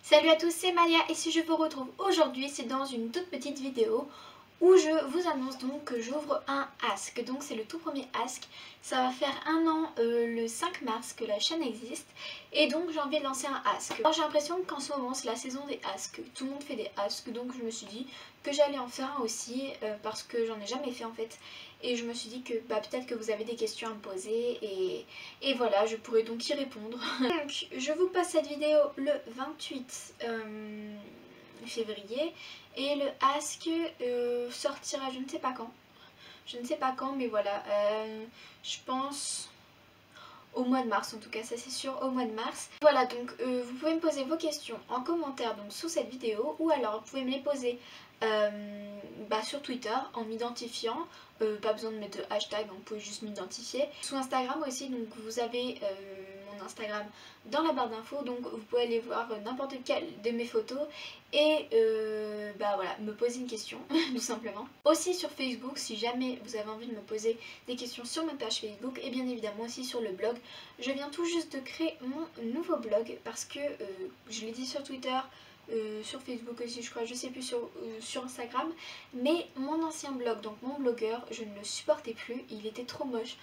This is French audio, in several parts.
Salut à tous, c'est Maya et si je vous retrouve aujourd'hui, c'est dans une toute petite vidéo où je vous annonce donc que j'ouvre un Ask. Donc c'est le tout premier Ask. Ça va faire un an le 5 mars que la chaîne existe et donc j'ai envie de lancer un Ask. Alors j'ai l'impression qu'en ce moment c'est la saison des Ask. Tout le monde fait des Ask, donc je me suis dit que j'allais en faire un aussi parce que j'en ai jamais fait en fait. Et je me suis dit que peut-être que vous avez des questions à me poser et voilà, je pourrais donc y répondre. Donc je vous passe cette vidéo le 28 février et le Ask sortira je ne sais pas quand. Je ne sais pas quand mais voilà, je pense au mois de mars, en tout cas ça c'est sûr, au mois de mars. Voilà, donc vous pouvez me poser vos questions en commentaire donc sous cette vidéo ou alors vous pouvez me les poser sur Twitter en m'identifiant, pas besoin de mettre de hashtag, donc vous pouvez juste m'identifier. Sous Instagram aussi, donc vous avez mon Instagram dans la barre d'infos, donc vous pouvez aller voir n'importe quelle de mes photos et voilà, me poser une question tout simplement. Aussi sur Facebook, si jamais vous avez envie de me poser des questions sur ma page Facebook et bien évidemment aussi sur le blog. Je viens tout juste de créer mon nouveau blog parce que je l'ai dit sur Twitter, sur Facebook aussi je crois, je sais plus sur Instagram, mais mon ancien blog, donc mon blogueur, je ne le supportais plus, il était trop moche,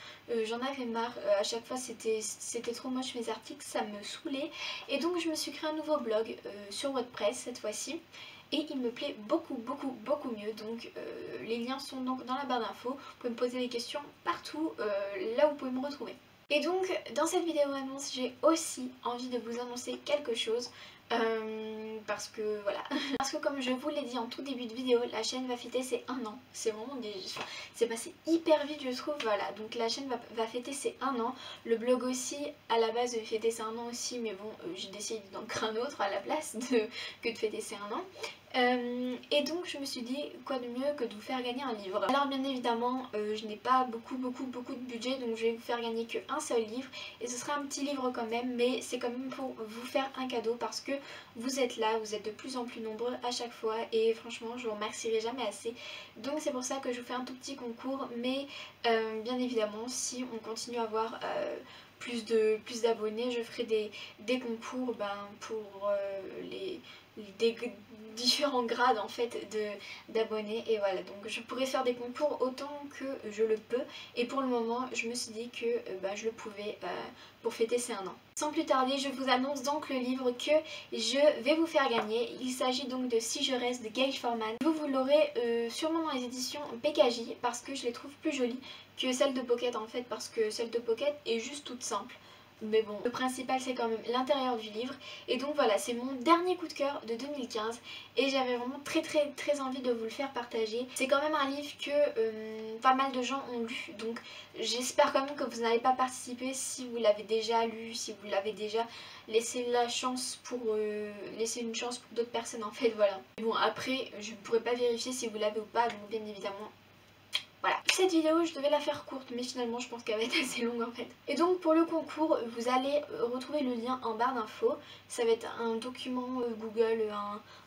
j'en avais marre, à chaque fois c'était trop moche mes articles, ça me saoulait et donc je me suis créé un nouveau blog sur WordPress cette fois-ci. Et il me plaît beaucoup mieux, donc les liens sont donc dans la barre d'infos, vous pouvez me poser des questions partout, là vous pouvez me retrouver. Et donc dans cette vidéo annonce j'ai aussi envie de vous annoncer quelque chose parce que voilà, parce que comme je vous l'ai dit en tout début de vidéo, la chaîne va fêter ses 1 an, c'est vraiment c'est passé hyper vite je trouve, voilà, donc la chaîne va fêter ses 1 an, le blog aussi à la base devait fêter ses 1 an aussi mais bon j'ai décidé d'en créer un autre à la place que de fêter ses 1 an. Et donc je me suis dit quoi de mieux que de vous faire gagner un livre. Alors bien évidemment je n'ai pas beaucoup de budget, donc je vais vous faire gagner qu'un seul livre et ce sera un petit livre quand même, mais c'est quand même pour vous faire un cadeau parce que vous êtes là, vous êtes de plus en plus nombreux à chaque fois et franchement je vous remercierai jamais assez. Donc c'est pour ça que je vous fais un tout petit concours, mais bien évidemment si on continue à avoir plus d'abonnés, je ferai des concours pour des différents grades en fait d'abonnés et voilà, donc je pourrais faire des concours autant que je le peux et pour le moment je me suis dit que je le pouvais pour fêter ces 1 an. Sans plus tarder, je vous annonce donc le livre que je vais vous faire gagner. Il s'agit donc de Si je reste de Gage Forman. Vous l'aurez sûrement dans les éditions PKJ parce que je les trouve plus jolies que celle de Pocket en fait, parce que celle de Pocket est juste toute simple. Mais bon, le principal c'est quand même l'intérieur du livre. Et donc voilà, c'est mon dernier coup de cœur de 2015 et j'avais vraiment très envie de vous le faire partager. C'est quand même un livre que pas mal de gens ont lu, donc j'espère quand même que vous n'allez pas participer si vous l'avez déjà lu, si vous l'avez déjà laissé la chance pour laisser une chance pour d'autres personnes en fait, voilà. Mais bon, après je ne pourrai pas vérifier si vous l'avez ou pas, donc bien évidemment voilà. Cette vidéo je devais la faire courte mais finalement je pense qu'elle va être assez longue en fait. Et donc pour le concours vous allez retrouver le lien en barre d'infos. Ça va être un document Google,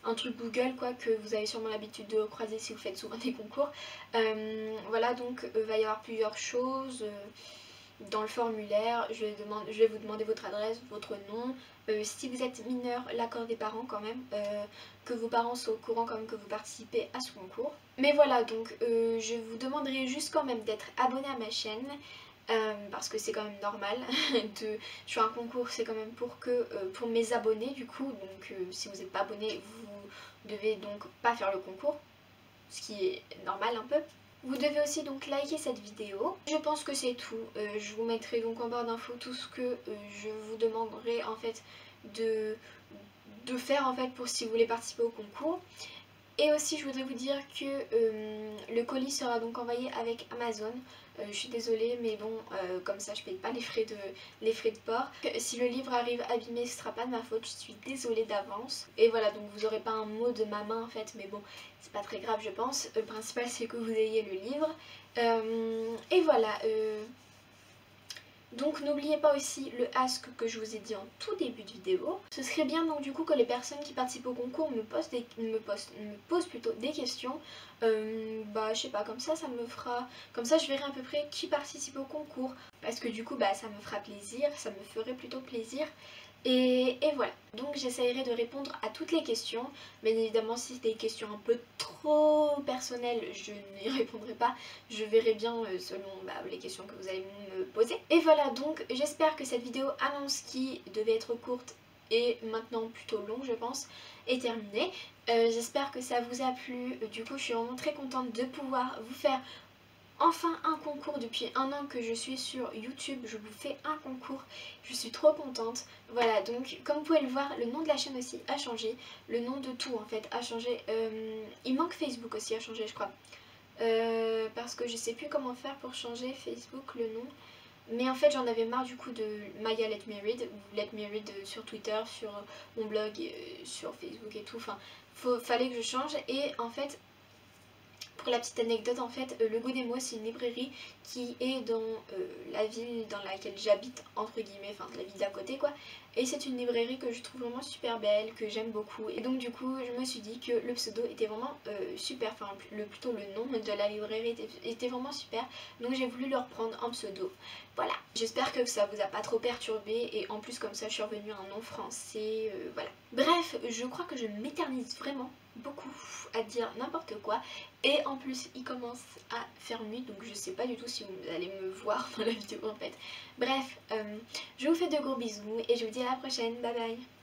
un truc Google quoi que vous avez sûrement l'habitude de croiser si vous faites souvent des concours. Voilà, donc va y avoir plusieurs choses. Dans le formulaire, je vais vous demander votre adresse, votre nom, si vous êtes mineur, l'accord des parents quand même, que vos parents soient au courant quand même que vous participez à ce concours. Mais voilà, donc je vous demanderai juste quand même d'être abonné à ma chaîne, parce que c'est quand même normal, je fais un concours, c'est quand même pour mes abonnés du coup, donc si vous n'êtes pas abonné, vous devez donc pas faire le concours, ce qui est normal un peu. Vous devez aussi donc liker cette vidéo. Je pense que c'est tout. Je vous mettrai donc en barre d'infos tout ce que je vous demanderai en fait de faire en fait pour si vous voulez participer au concours. Et aussi je voudrais vous dire que le colis sera donc envoyé avec Amazon. Je suis désolée mais bon comme ça je paye pas les frais de port. Si le livre arrive abîmé ce sera pas de ma faute, je suis désolée d'avance. Et voilà, donc vous aurez pas un mot de ma main en fait, mais bon c'est pas très grave je pense. Le principal c'est que vous ayez le livre. Et voilà. Donc n'oubliez pas aussi le ask que je vous ai dit en tout début de vidéo. Ce serait bien donc du coup que les personnes qui participent au concours me posent plutôt des questions. Je sais pas, comme ça me fera... Comme ça je verrai à peu près qui participe au concours. Parce que du coup ça me fera plaisir, ça me ferait plutôt plaisir Et voilà, donc j'essaierai de répondre à toutes les questions. Bien évidemment, si c'est des questions un peu trop personnelles, je n'y répondrai pas. Je verrai bien selon les questions que vous allez me poser. Et voilà, donc j'espère que cette vidéo annonce qui devait être courte et maintenant plutôt longue, je pense, est terminée. J'espère que ça vous a plu. Du coup, je suis vraiment très contente de pouvoir vous faire enfin un concours. Depuis un an que je suis sur YouTube, je vous fais un concours, je suis trop contente. Voilà, donc comme vous pouvez le voir, le nom de la chaîne aussi a changé, le nom de tout en fait a changé. Il manque Facebook aussi a changé, je crois, parce que je sais plus comment faire pour changer Facebook le nom. Mais en fait j'en avais marre du coup de Maya Let Me Read, ou Let Me Read sur Twitter, sur mon blog, sur Facebook et tout. Enfin, fallait que je change. Et en fait, pour la petite anecdote, en fait, Le Goût des Mots, c'est une librairie qui est dans la ville dans laquelle j'habite, entre guillemets, enfin la ville d'à côté quoi. Et c'est une librairie que je trouve vraiment super belle, que j'aime beaucoup. Et donc du coup, je me suis dit que le pseudo était vraiment super, enfin plutôt le nom de la librairie était vraiment super. Donc j'ai voulu leur prendre en pseudo. Voilà, j'espère que ça vous a pas trop perturbé. Et en plus comme ça, je suis revenue à un nom français, voilà. Bref, je crois que je m'éternise vraiment beaucoup à dire n'importe quoi. Et en plus il commence à faire nuit, donc je sais pas du tout si vous allez me voir dans la vidéo en fait. Bref, je vous fais de gros bisous et je vous dis à la prochaine, bye bye.